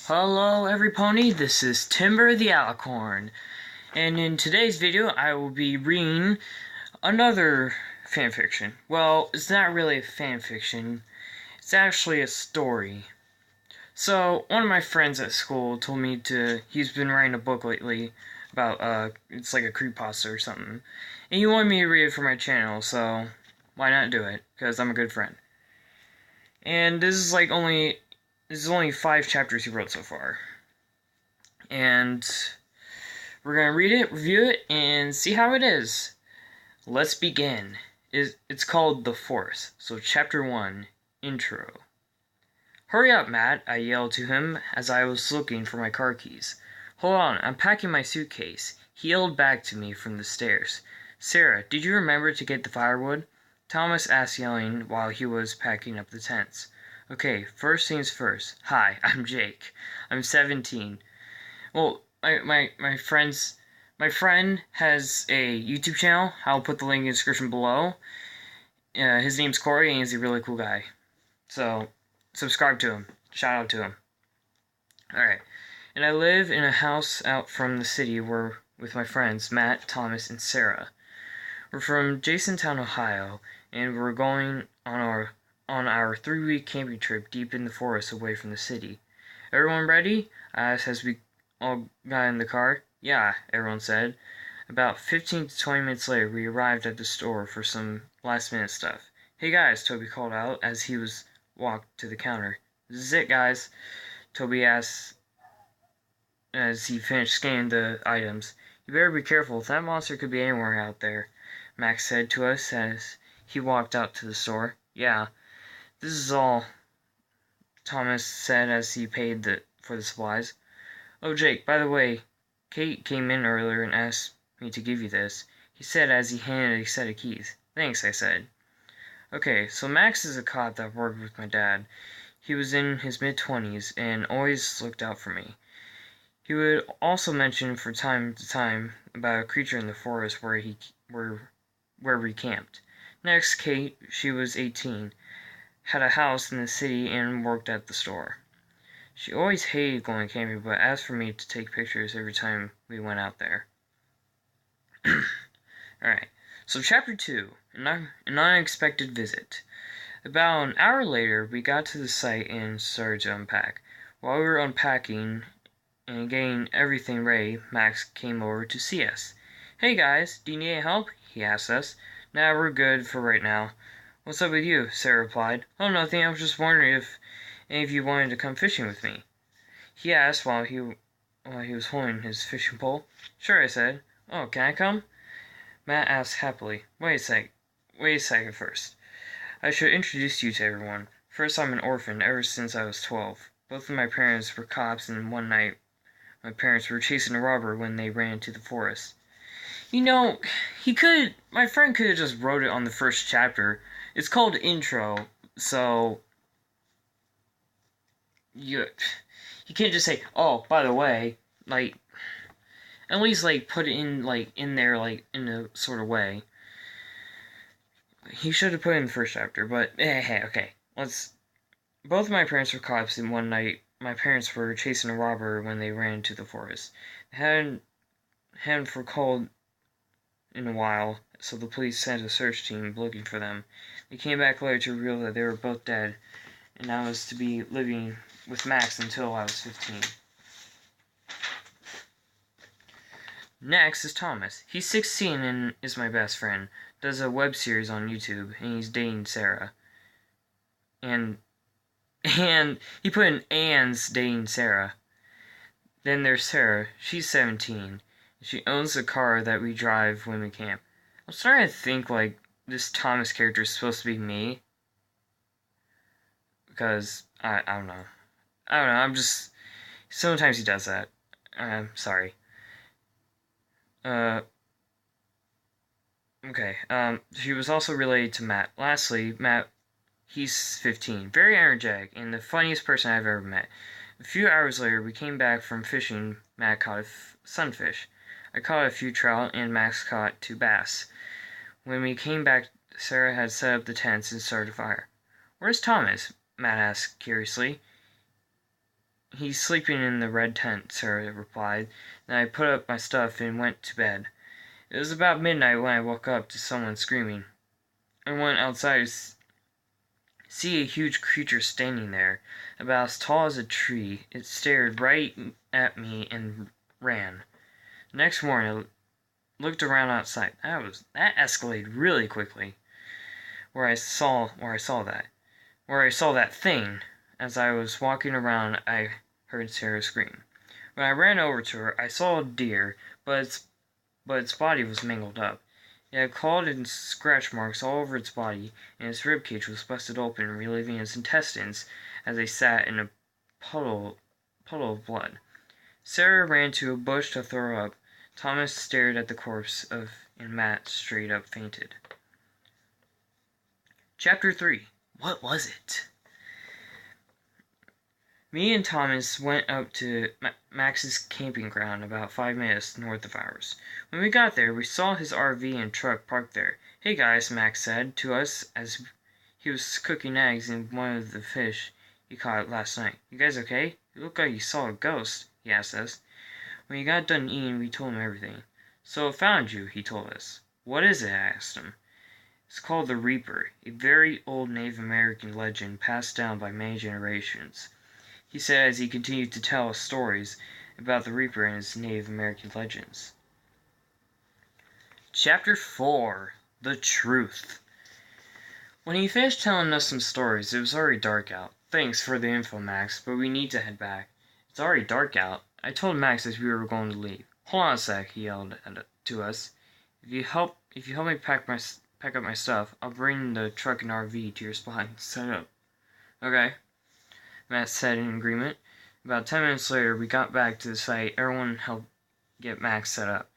Hello everypony, this is Timber the Alicorn, and in today's video I will be reading another fanfiction. Well, it's not really a fanfiction, it's actually a story. So, one of my friends at school told me he's been writing a book lately about, it's like a creepypasta or something, and he wanted me to read it for my channel, so why not do it, because I'm a good friend. And this is only 5 chapters he wrote so far. And we're going to read it, review it, and see how it is. Let's begin. It's called The Force. So Chapter 1, Intro. Hurry up, Matt, I yelled to him as I was looking for my car keys. Hold on, I'm packing my suitcase. He yelled back to me from the stairs. Sarah, did you remember to get the firewood? Thomas asked, yelling while he was packing up the tents. Okay, first things first. Hi, I'm Jake. I'm 17. Well, my friend has a YouTube channel. I'll put the link in the description below. His name's Corey, and he's a really cool guy. So, subscribe to him. Shout out to him. Alright. And I live in a house out from the city with my friends, Matt, Thomas, and Sarah. We're from Jasontown, Ohio, and we're going on our 3-week camping trip deep in the forest away from the city. Everyone ready? I asked as we all got in the car. Yeah, everyone said. About 15 to 20 minutes later, we arrived at the store for some last-minute stuff. Hey guys, Toby called out as he walked to the counter. This is it, guys, Toby asked as he finished scanning the items. You better be careful. That monster could be anywhere out there, Max said to us as he walked out to the store. Yeah, this is all, Thomas said as he paid for the supplies. Oh, Jake, by the way, Kate came in earlier and asked me to give you this, he said as he handed a set of keys. Thanks, I said. Okay, so Max is a cop that worked with my dad. He was in his mid-20s and always looked out for me. He would also mention from time to time about a creature in the forest where we camped. Next, Kate, she was 18, had a house in the city and worked at the store. She always hated going camping, but asked for me to take pictures every time we went out there. Alright, so Chapter 2, an unexpected visit. About an hour later, we got to the site and started to unpack. While we were unpacking and getting everything ready, Max came over to see us. Hey guys, do you need any help? He asked us. Nah, we're good for right now. What's up with you? Sarah replied. Oh, nothing, I was just wondering if any of you wanted to come fishing with me. He asked while he was holding his fishing pole. Sure, I said. Oh, can I come? Matt asked happily. Wait a second first. I should introduce you to everyone. First, I'm an orphan ever since I was 12. Both of my parents were cops, and one night my parents were chasing a robber when they ran into the forest. You know, my friend could have just wrote it on the first chapter. It's called Intro, so you can't just say, oh, by the way, like, at least, like, put it in, like, in there, like, in a sort of way. He should have put it in the first chapter, but, hey, okay, both of my parents were cops, and one night, my parents were chasing a robber when they ran into the forest. They hadn't for cold in a while, so the police sent a search team looking for them. They came back later to reveal that they were both dead, and I was to be living with Max until I was 15. Next is Thomas. He's 16 and is my best friend. Does a web series on YouTube, and he's dating Sarah. And he put in Anne's dating Sarah. Then there's Sarah. She's 17. She owns the car that we drive when we camp. I'm starting to think, like, this Thomas character is supposed to be me. Because, I don't know. Sometimes he does that. I'm sorry. Okay, she was also related to Matt. Lastly, Matt, he's 15. Very energetic, and the funniest person I've ever met. A few hours later, we came back from fishing. Matt caught a sunfish. I caught a few trout, and Max caught 2 bass. When we came back, Sarah had set up the tents and started a fire. Where's Thomas? Matt asked curiously. He's sleeping in the red tent, Sarah replied. Then I put up my stuff and went to bed. It was about midnight when I woke up to someone screaming. I went outside to see a huge creature standing there, about as tall as a tree. It stared right at me and ran. Next morning, I looked around outside. That escalated really quickly. Where I saw that thing. As I was walking around, I heard Sarah scream. When I ran over to her, I saw a deer, but its body was mangled up. It had clawed and scratch marks all over its body, and its ribcage was busted open, relieving its intestines as they sat in a puddle of blood. Sarah ran to a bush to throw up. Thomas stared at the corpse and Matt straight up fainted. Chapter 3. What was it? Me and Thomas went up to Max's camping ground about 5 minutes north of ours. When we got there, we saw his RV and truck parked there. "Hey guys," Max said to us as he was cooking eggs in one of the fish he caught last night. "You guys okay? You look like you saw a ghost," he asked us. When he got done eating, we told him everything. "So it found you," he told us. "What is it?" I asked him. "It's called the Reaper, a very old Native American legend passed down by many generations," he said as he continued to tell us stories about the Reaper and his Native American legends. Chapter 4. The Truth. When he finished telling us some stories, it was already dark out. "Thanks for the info, Max, but we need to head back." "It's already dark out." I told Max as we were going to leave. "Hold on a sec," he yelled to us. If you help me pack up my stuff, I'll bring the truck and RV to your spot and set up." "Okay," Matt said in agreement. About 10 minutes later, we got back to the site. Everyone helped get Max set up.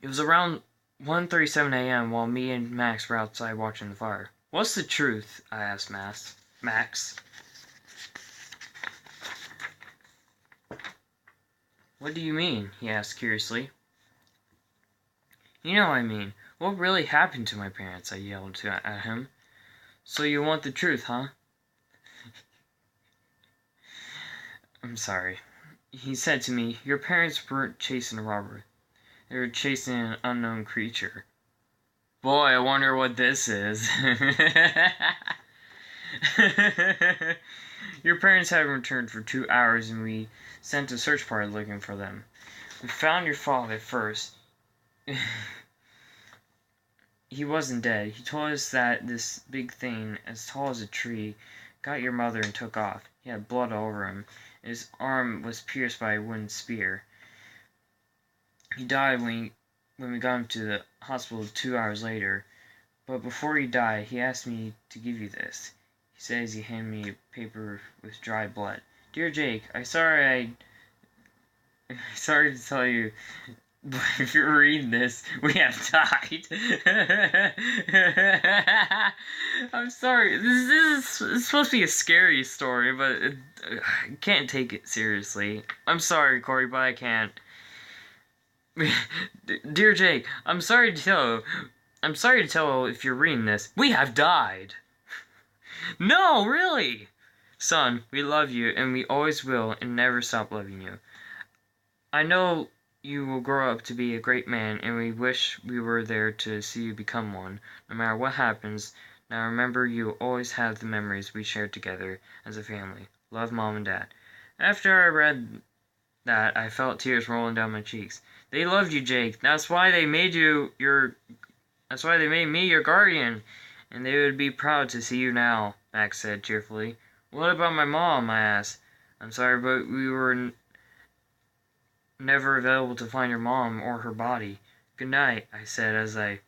It was around 1:37 a.m. while me and Max were outside watching the fire. "What's the truth?" I asked Max. "What do you mean?" he asked curiously. "You know what I mean. What really happened to my parents?" I yelled at him. "So you want the truth, huh?" "I'm sorry." He said to me, "Your parents weren't chasing a robber. They were chasing an unknown creature." Boy, I wonder what this is. "Your parents haven't returned for 2 hours and we sent a search party looking for them. We found your father first. He wasn't dead. He told us that this big thing, as tall as a tree, got your mother and took off. He had blood all over him. His arm was pierced by a wooden spear. He died when we got him to the hospital 2 hours later. But before he died, he asked me to give you this." He said as he handed me a paper with dried blood. "Dear Jake, sorry to tell you, but if you're reading this, we have died." I'm sorry. This is supposed to be a scary story, but I can't take it seriously. I'm sorry, Corey, but I can't. "Dear Jake, I'm sorry to tell if you're reading this, we have died." "No, really?" "Son, we love you, and we always will, and never stop loving you. I know you will grow up to be a great man, and we wish we were there to see you become one, no matter what happens. Now remember, you always have the memories we shared together as a family. Love, Mom and Dad." After I read that, I felt tears rolling down my cheeks. "They loved you, Jake. That's why they made me your guardian, and they would be proud to see you now," Max said cheerfully. "What about my mom?" I asked. "I'm sorry, but we were never available to find your mom or her body." "Good night," I said as I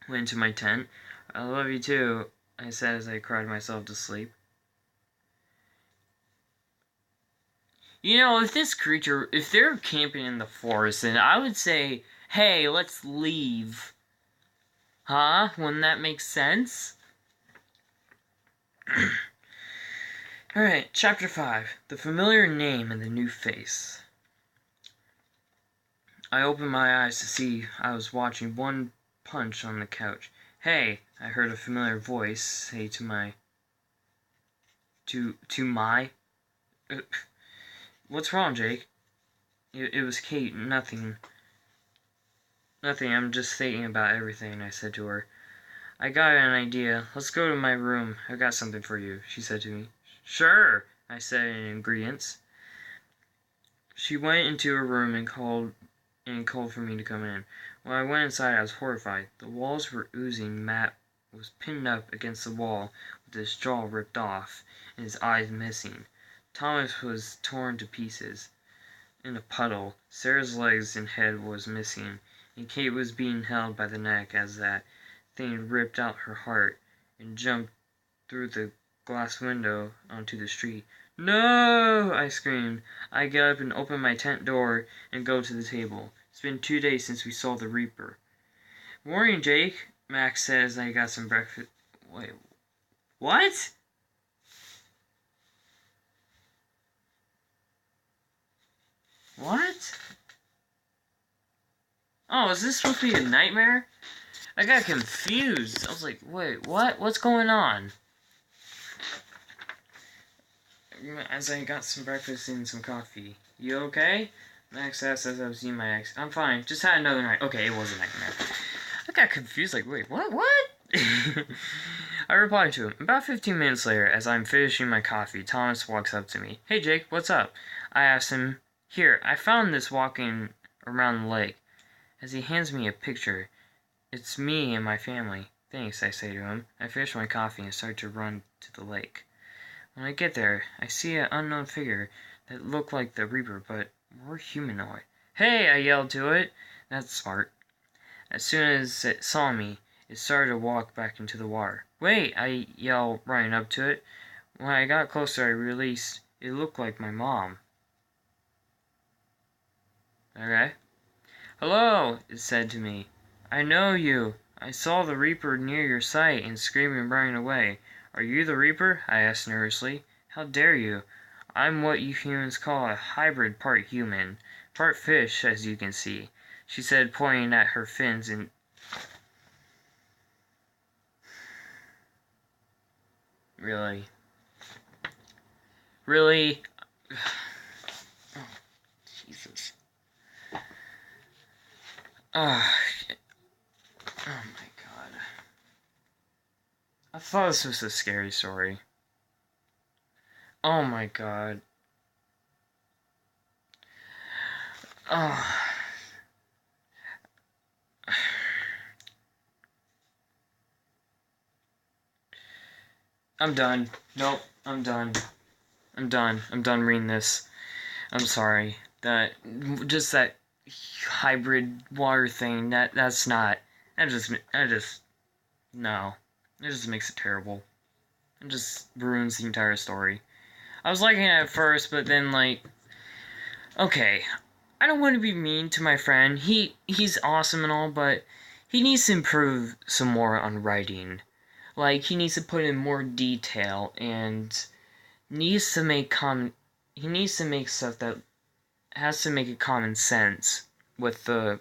went into my tent. "I love you too," I said as I cried myself to sleep. You know, if they're camping in the forest, then I would say, "Hey, let's leave." Huh? Wouldn't that make sense? Alright, Chapter 5. The Familiar Name and the New Face. I opened my eyes to see I was watching One Punch on the couch. "Hey," I heard a familiar voice say to my What's wrong, Jake? It was Kate. Nothing. Nothing. I'm just thinking about everything, I said to her. I got an idea. Let's go to my room. I've got something for you, she said to me. Sure, I said in ingredients. She went into her room and called for me to come in. When I went inside, I was horrified. The walls were oozing. Matt was pinned up against the wall with his jaw ripped off and his eyes missing. Thomas was torn to pieces in a puddle. Sarah's legs and head was missing, and Kate was being held by the neck as that thing ripped out her heart and jumped through the glass window onto the street. No! I screamed. I get up and open my tent door and go to the table. It's been 2 days since we saw the Reaper. Morning, Jake, Max says I got some breakfast. Wait, what? What? Oh, is this supposed to be a nightmare? I got confused. I was like, wait, what? What's going on? As I got some breakfast and some coffee. You okay? Max asked as I was eating my eggs. I'm fine. Just had another night. Okay, it was a nightmare. I got confused, like, wait, what? I replied to him. About 15 minutes later, as I'm finishing my coffee, Thomas walks up to me. Hey, Jake, what's up? I asked him. Here, I found this walking around the lake. As he hands me a picture, it's me and my family. Thanks, I say to him. I finish my coffee and start to run to the lake. When I get there, I see an unknown figure that looked like the Reaper, but more humanoid. Hey, I yelled to it. That's smart. As soon as it saw me, it started to walk back into the water. Wait, I yelled, running up to it. When I got closer, I realized it looked like my mom. Okay. Hello, it said to me. I know you. I saw the Reaper near your site and screaming and running away. Are you the Reaper? I asked nervously. How dare you? I'm what you humans call a hybrid, part human, part fish, as you can see, she said, pointing at her fins and... Really? Really? Oh, Jesus. Oh, shit. Oh my god. I thought this was a scary story. Oh my god. Oh. I'm done. Nope, I'm done. I'm done reading this. I'm sorry. That hybrid water thing, that's not, no. It just makes it terrible. It just ruins the entire story. I was liking it at first, but then, like, okay, I don't want to be mean to my friend. He's awesome and all, but he needs to improve some more on writing. Like, he needs to put in more detail and needs to make he needs to make stuff that has to make it common sense with the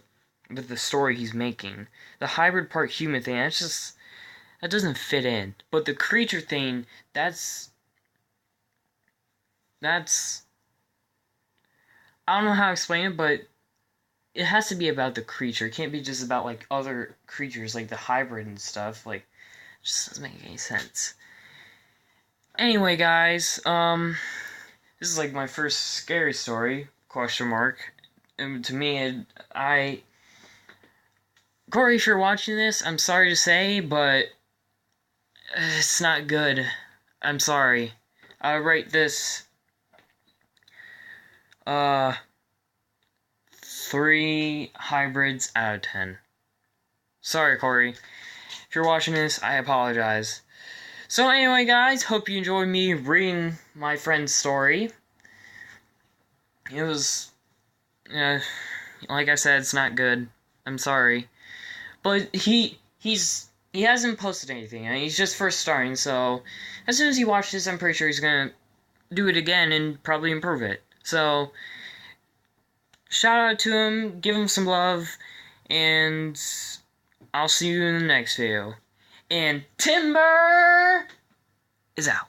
story he's making. The hybrid part human thing, that doesn't fit in. But the creature thing, that's I don't know how to explain it, but it has to be about the creature. It can't be just about, like, other creatures, like the hybrid and stuff. Like, it just doesn't make any sense. Anyway, guys, this is, like, my first scary story, question mark. And to me, Corey, if you're watching this, I'm sorry to say, but it's not good. I'm sorry. I rate this 3 hybrids out of 10. Sorry, Corey. If you're watching this, I apologize. So anyway, guys, hope you enjoyed me reading my friend's story. It was, like I said, it's not good. I'm sorry. But he hasn't posted anything, and he's just first starting, so as soon as he watches this, I'm pretty sure he's gonna do it again and probably improve it. So, shout out to him, give him some love, and I'll see you in the next video. And Timber is out.